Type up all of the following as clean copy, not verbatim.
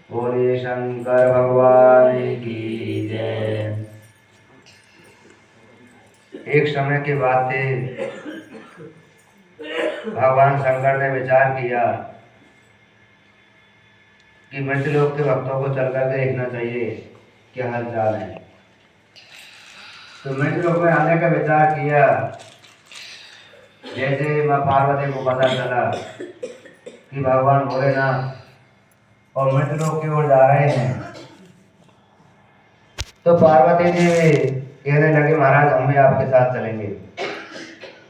बोलिए शंकर भगवान की जय। एक समय की बात थी, भगवान शंकर ने विचार किया कि मृत्यलोक के भक्तों को चल करके देखना चाहिए क्या हाल चाल है। तो मृत्यलोक में आने का विचार किया। जैसे माँ पार्वती को पता चला कि भगवान भोलेनाथ और मृत्यलोक की ओर जा रहे हैं, तो पार्वती जी कहने लगे, महाराज हम भी आपके साथ चलेंगे।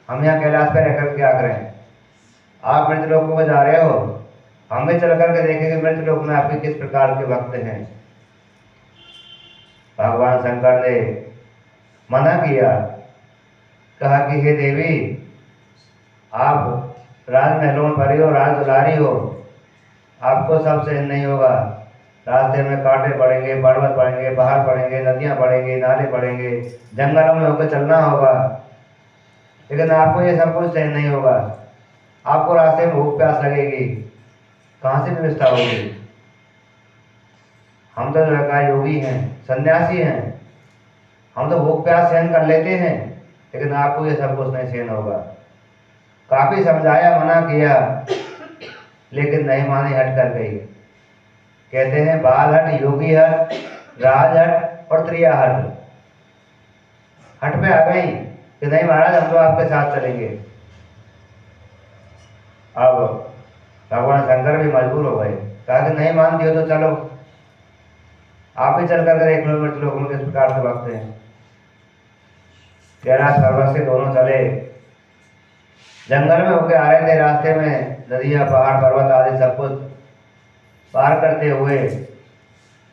हम यहाँ कैलाश पे रहकर क्या करें, आप मृत्यलोक में जा रहे हो, हम भी चल करके देखेंगे मृत्यलोक में आपके किस प्रकार के भक्त हैं। भगवान शंकर ने मना किया, कहा कि हे देवी, आप राजमहलों में परी हो, राज दुलारी हो, आपको सब सहन नहीं होगा। रास्ते में कांटे पड़ेंगे, पर्वत पड़ेंगे, पहाड़ पड़ेंगे, नदियां पड़ेंगे, नाले पड़ेंगे, जंगलों में होकर चलना होगा, लेकिन आपको ये सब कुछ सहन नहीं होगा। आपको रास्ते में भूख प्यास लगेगी, कहाँ से व्यवस्था होगी। हम तो जो है योगी हैं, सन्यासी हैं, हम तो भूख प्यास सहन कर लेते हैं, लेकिन आपको ये सब कुछ नहीं सहन होगा। काफी समझाया, मना किया, लेकिन नहीं मानी, हट कर गई। कहते हैं बाल हट, योगी हट, राज हट और त्रिया हट। हट पे आ गई कि नहीं महाराज हम तो आपके साथ चलेंगे। अब भगवान शंकर भी मजबूर हो गए, कहा कि नहीं मानती हो तो चलो, आप भी चल करके देख लो मृत्यलोक में किस प्रकार से भक्त हैं। कैलाश पर्वत से दोनों चले, जंगल में होके आ रहे थे। रास्ते में नदियां, पहाड़, पर्वत आदि सब कुछ पार करते हुए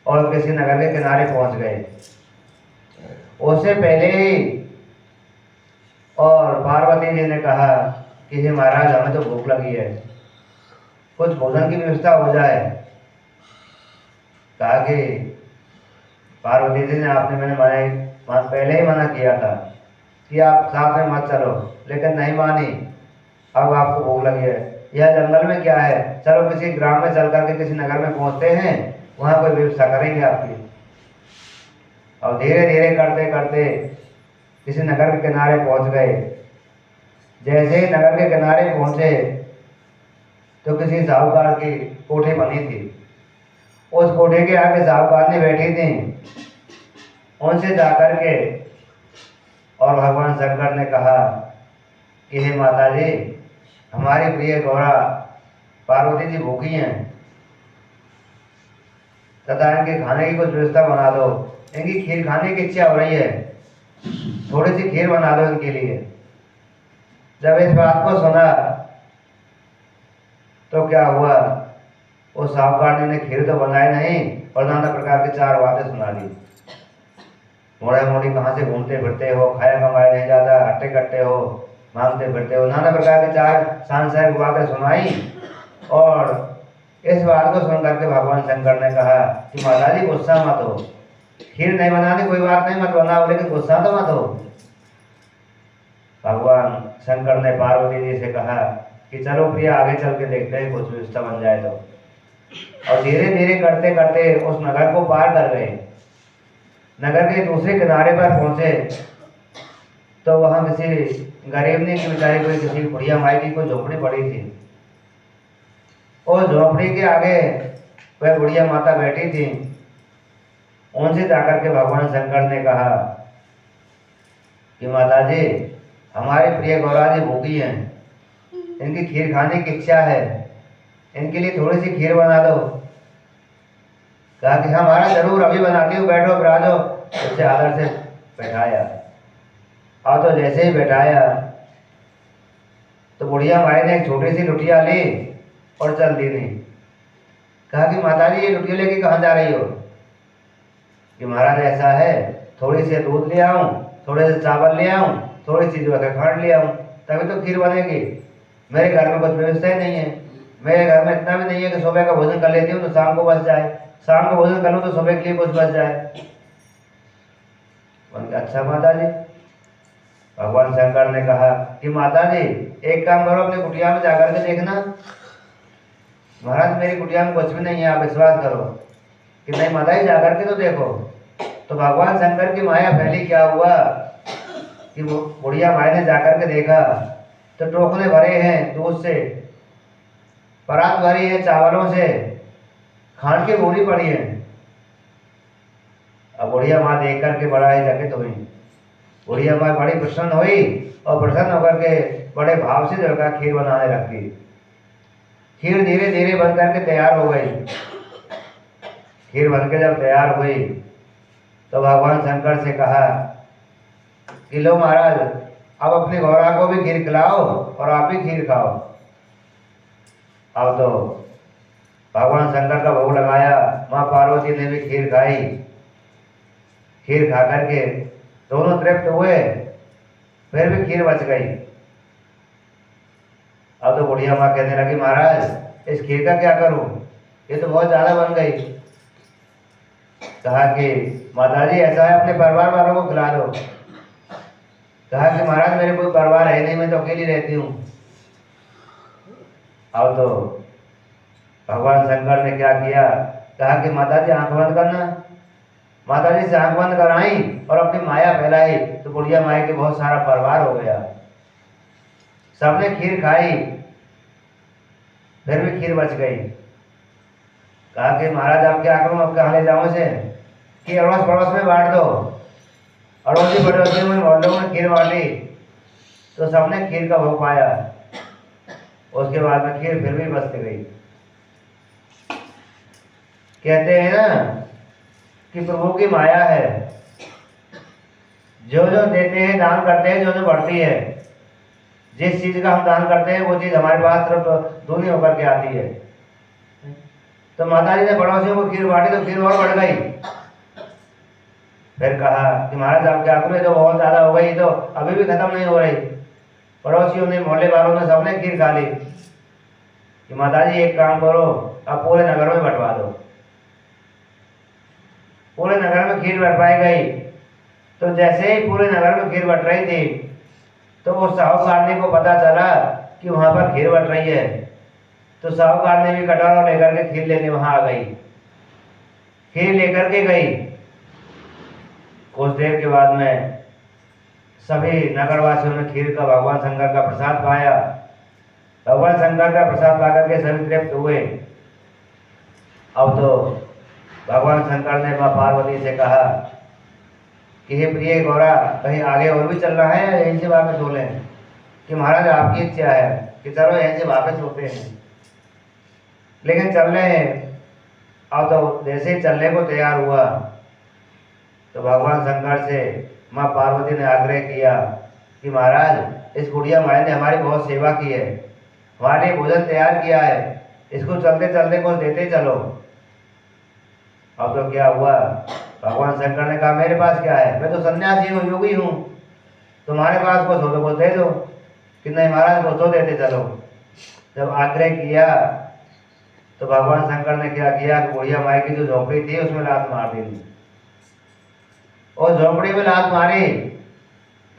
और किसी नगर के किनारे पहुंच गए। उससे पहले ही और पार्वती जी ने कहा कि हे महाराज हमें तो भूख लगी है, कुछ भोजन की व्यवस्था हो जाए। कहा कि पार्वती जी ने मैंने पहले ही मना किया था कि आप साथ में मत चलो, लेकिन नहीं मानी। अब आपको भूख लगी है, यह जंगल में क्या है, चलो किसी ग्राम में चल करके किसी नगर में पहुंचते हैं, वहां कोई व्यवस्था करेंगे आपकी। और धीरे धीरे करते करते किसी नगर के किनारे पहुंच गए। जैसे ही नगर के किनारे पहुंचे तो किसी साहूकार की कोठी बनी थी। उस कोठी के आगे साहूकारनी बैठी थी। उनसे जाकर के और भगवान शंकर ने कहा कि हे माता जी, हमारी प्रिय गौरा पार्वती जी भूखी हैं, तथा इनके खाने की कुछ व्यवस्था बना दो। इनकी खीर खाने की इच्छा हो रही है, थोड़ी सी खीर बना दो इनके लिए। जब इस बात को सुना तो क्या हुआ, उस साहूकारनी ने खीर तो बनाई नहीं और नाना प्रकार की चार बातें सुना दी। मोड़े मोड़ी कहाँ से घूमते फिरते हो, खाया कमाया नहीं जाता, हट्टे कट्टे हो, मांगते फिरते हो, नाना प्रकार की चार सांसारिक बातें सुनाई। और इस बात को सुन करके भगवान शंकर ने कहा कि माता जी गुस्सा मत हो, खीर नहीं बनानी कोई बात नहीं, मत बनाओ, लेकिन गुस्सा तो मत हो। भगवान शंकर ने पार्वती जी से कहा कि चलो प्रिया आगे चल के देखते हैं, कुछ व्यवस्था बन जाए तो। और धीरे धीरे करते करते उस नगर को पार कर गए। नगर के दूसरे किनारे पर पहुंचे तो वहां किसी गरीबनी की बेचारी कोई किसी बुढ़िया माई की कोई झोपड़ी पड़ी थी। और झोपड़ी के आगे वह बुढ़िया माता बैठी थी। उनसे जाकर के भगवान शंकर ने कहा कि माता जी, हमारी प्रिय गौरा जी भूखी हैं, इनकी खीर खाने की इच्छा है, इनके लिए थोड़ी सी खीर बना दो। कहा कि हाँ महाराज जरूर, अभी बनाती हूँ, बैठो विराजो। उससे आदर से बैठाया। और तो जैसे ही बैठाया तो बुढ़िया माई ने एक छोटी सी लुटिया ली और चल दी नहीं। कहा कि माता जी ये लुटिया लेके कहाँ जा रही हो। कि महाराज ऐसा है, थोड़ी सी दूध ले आऊं, थोड़े से चावल ले आऊं, थोड़ी सी जो है खंड ले आऊं, तभी तो खीर बनेगी। मेरे घर में कुछ व्यवस्था ही नहीं है, मेरे घर में इतना भी नहीं है कि सुबह का भोजन कर लेती हूँ तो शाम को बच जाए, शाम को भोजन कर लूँ तो सुबह के लिए कुछ बच जाए। अच्छा माता जी। भगवान शंकर ने कहा कि माता जी एक काम करो, अपनी कुटिया में जाकर के देखना। महाराज मेरी कुटिया में कुछ भी नहीं है, आप विश्वास करो। कि नहीं माता जी जाकर के तो देखो। तो भगवान शंकर की माया फैली, क्या हुआ कि वो बुढ़िया माई ने जाकर के देखा तो टोकरे भरे हैं दूध से, परात भरी है चावलों से, खांड की बोरी पड़ी है। अब बुढ़िया माँ देख करके बड़ा ही चकित हुई। बुढ़िया माँ बड़ी प्रसन्न हुई और प्रसन्न होकर के बड़े भाव से जो है खीर बनाने लग गई। खीर धीरे धीरे बन करके तैयार हो गई। खीर बन के जब तैयार हुई तो भगवान शंकर से कहा कि लो महाराज, अब अपनी गौरा को भी खीर खिलाओ और आप भी खीर खाओ। अब तो भगवान शंकर का भोग लगाया, माँ पार्वती ने भी खीर खाई। खीर खा करके दोनों तृप्त हुए, फिर भी खीर बच गई। अब तो बुढ़िया माँ कहने लगी महाराज इस खीर का क्या करूं, ये तो बहुत ज्यादा बन गई। कहा कि माताजी ऐसा है अपने परिवार वालों को खिला दो। कहा कि महाराज मेरे कोई परिवार है नहीं, मैं तो अकेली रहती हूँ। अब तो भगवान शंकर ने क्या किया, कहा कि माताजी आंख बंद करना। माताजी से आंख बंद कराई और अपनी माया फैलाई तो बुढ़िया माई के बहुत सारा परिवार हो गया। सबने खीर खाई, फिर भी खीर बच गई। कहा कि महाराज आप क्या करूं, अब कहाँ ले जाऊं इसे, कि अड़ोस पड़ोस में बांट दो। अड़ोसी पड़ोसी में मोहल्लों में खीर बांटी तो सबने खीर का भोग पाया। उसके बाद में खीर फिर भी बच गई। कहते हैं ना कि प्रभु की माया है, जो जो देते हैं दान करते हैं, जो जो बढ़ती है। जिस चीज का हम दान करते हैं वो चीज हमारे पास तरफ दूनी होकर के आती है। तो माताजी ने पड़ोसियों को खीर बांटी तो खीर और बढ़ गई। फिर कहा कि महाराज आप क्या करें, तो बहुत ज्यादा हो गई, तो अभी भी खत्म नहीं हो रही। पड़ोसियों ने, मोहल्ले वालों ने, सबने खीर खा ली। कि माताजी एक काम करो, अब पूरे नगर में बंटवा दो। पूरे नगर में खीर बंटवाई गई। तो जैसे ही पूरे नगर में खीर बंट रही थी तो वो साहूकार को पता चला कि वहां पर खीर बंट रही है। तो साहूकार ने भी कटोरा लेकर के खीर लेने वहां आ गई। खीर लेकर के गई। कुछ देर के बाद में सभी नगरवासियों ने खीर का, भगवान शंकर का प्रसाद पाया। भगवान शंकर का प्रसाद पाकर के सभी तृप्त हुए। अब तो भगवान शंकर ने माँ पार्वती से कहा कि हे प्रिय गौरा, कहीं आगे और भी चलना है या यहीं से वापस हो लें। कि महाराज आपकी इच्छा है कि चलो यहीं से वापस होते हैं, लेकिन चल रहे हैं। अब तो जैसे ही चलने को तैयार हुआ तो भगवान शंकर से माँ पार्वती ने आग्रह किया कि महाराज इस गुड़िया माई ने हमारी बहुत सेवा की है, हमारे लिए भोजन तैयार किया है, इसको चलते चलते कुछ देते चलो। अब तो क्या हुआ, भगवान शंकर ने कहा मेरे पास क्या है, मैं तो सन्यासी हूँ, योगी हूँ, तुम्हारे पास कुछ हो तो कुछ दे दो। कि नहीं महाराज कुछ तो देते चलो। जब आग्रह किया तो भगवान शंकर ने क्या किया कि बुढ़िया माई की जो झोपड़ी थी उसमें लात मार दी। और झोपड़ी में लात मारी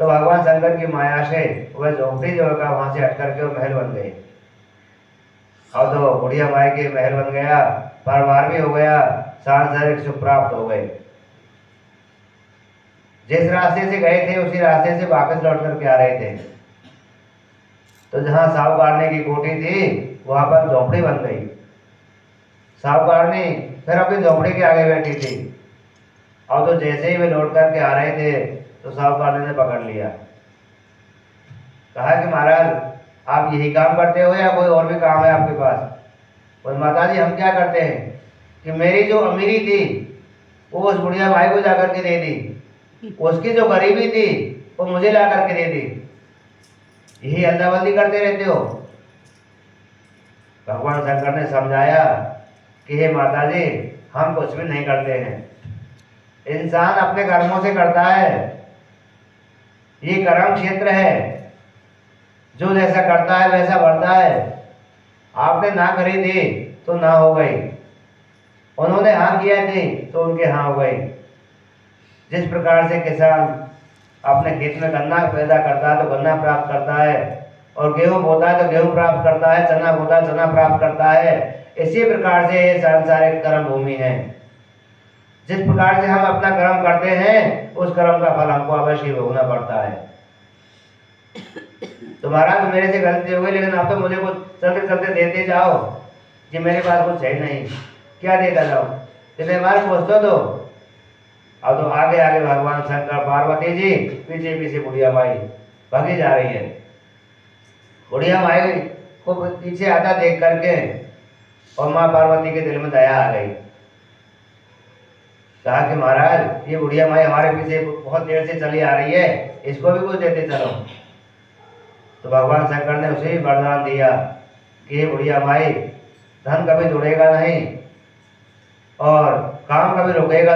तो भगवान शंकर की माया से वह झोपड़ी जो है वहां से हट करके वो महल बन गई। अब तो बुढ़िया माई के महल बन गया, परिवार भी हो गया, सांसारिक सुख प्राप्त हो गए। जिस रास्ते से गए थे उसी रास्ते से वापस लौट करके आ रहे थे। तो जहां साहूकारनी की कोठी थी वहां पर झोपड़ी बन गई। साहूकारनी फिर अपनी झोपड़ी के आगे बैठी थी। और तो जैसे ही वे लौट करके आ रहे थे तो साहूकारनी ने पकड़ लिया। कहा कि महाराज आप यही काम करते हो या कोई और भी काम है आपके पास। और माता जी हम क्या करते हैं कि मेरी जो अमीरी थी वो उस बुढ़िया भाई को जाकर के दे दी, उसकी जो गरीबी थी वो मुझे ला करके दे दी, यही अदला-बदली करते रहते हो। भगवान शंकर ने समझाया कि हे माता जी हम कुछ भी नहीं करते हैं, इंसान अपने कर्मों से करता है, ये कर्म क्षेत्र है, जो जैसा करता है वैसा बढ़ता है। आपने ना करी थी तो ना हो गई, उन्होंने हाँ किया थी तो उनके हाँ हो गई। जिस प्रकार से किसान अपने खेत में गन्ना पैदा करता है तो गन्ना प्राप्त करता है, और गेहूं बोता है तो गेहूं प्राप्त करता है, चना बोता है चना प्राप्त करता है, इसी प्रकार से ये सांसारिक कर्म भूमि है। जिस प्रकार से हम अपना कर्म करते हैं उस कर्म का फल हमको अवश्य भोगना पड़ता है। तो महाराज मेरे से गलती हो गई, लेकिन आप तो मुझे कुछ चलते चलते देते जाओ कि मेरे पास कुछ है नहीं, क्या देता जाओ, कितने बार पूछते तो। अब तो आगे आगे भगवान शंकर पार्वती जी, पीछे पीछे बुढ़िया माई भागी जा रही है। बुढ़िया माई को पीछे आता देख करके और माँ पार्वती के दिल में दया आ गई। कहा कि महाराज ये बुढ़िया माई हमारे पीछे बहुत देर से चली आ रही है, इसको भी कुछ देते चलो। तो भगवान शंकर ने उसे भी वरदान दिया कि ये बुढ़िया माई धन कभी जुड़ेगा नहीं और काम कभी रुकेगा